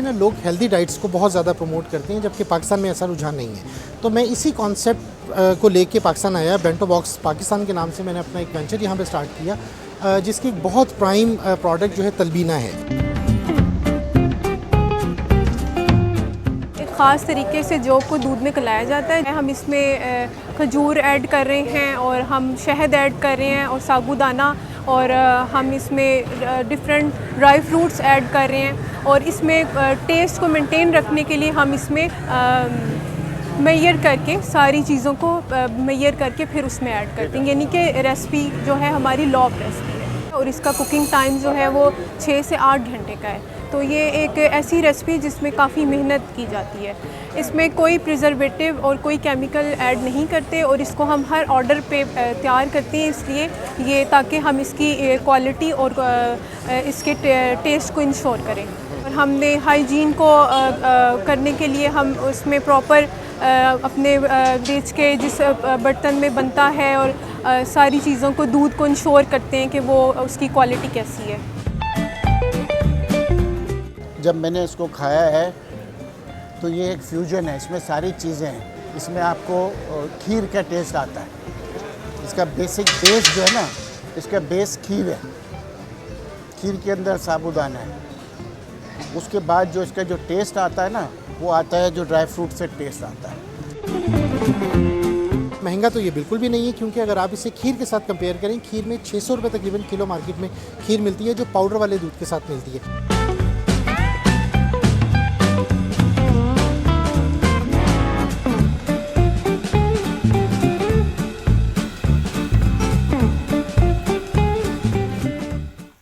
ना लोग healthy diets को बहुत ज़्यादा प्रमोट करते हैं, जबकि पाकिस्तान में ऐसा रुझान नहीं है। तो मैं इसी कॉन्सेप्ट को लेके पाकिस्तान आया। बेंटो बॉक्स पाकिस्तान के नाम से मैंने अपना एक वेंचर यहाँ पे स्टार्ट किया, जिसकी बहुत प्राइम प्रोडक्ट जो है तलबीना है। ख़ास तरीके से जौ को दूध में खिलाया जाता है। हम इसमें खजूर ऐड कर रहे हैं और हम शहद ऐड कर रहे हैं और साबूदाना, और हम इसमें डिफरेंट ड्राई फ्रूट्स ऐड कर रहे हैं। और इसमें टेस्ट को मेंटेन रखने के लिए हम इसमें मेजर करके सारी चीज़ों को मेजर करके फिर उसमें ऐड करते हैं, यानी कि रेसिपी जो है हमारी लॉक रेसिपी है। और इसका कुकिंग टाइम जो है वो 6 से 8 घंटे का है। तो ये एक ऐसी रेसिपी जिसमें काफ़ी मेहनत की जाती है। इसमें कोई प्रिजर्वेटिव और कोई केमिकल ऐड नहीं करते, और इसको हम हर ऑर्डर पे तैयार करते हैं, इसलिए ये ताकि हम इसकी क्वालिटी और इसके टेस्ट को इंश्योर करें। और हमने हाइजीन को करने के लिए हम उसमें प्रॉपर अपने देश के जिस बर्तन में बनता है और सारी चीज़ों को दूध को इंश्योर करते हैं कि वो उसकी क्वालिटी कैसी है। जब मैंने इसको खाया है तो ये एक फ्यूजन है, इसमें सारी चीज़ें हैं। इसमें आपको खीर का टेस्ट आता है। इसका बेसिक बेस जो है ना, इसका बेस खीर है। खीर के अंदर साबूदाना है। उसके बाद जो इसका जो टेस्ट आता है ना, वो आता है जो ड्राई फ्रूट से टेस्ट आता है। महंगा तो ये बिल्कुल भी नहीं है, क्योंकि अगर आप इसे खीर के साथ कंपेयर करें, खीर में 600 रुपये तकरीबन किलो मार्केट में खीर मिलती है, जो पाउडर वाले दूध के साथ मिलती है।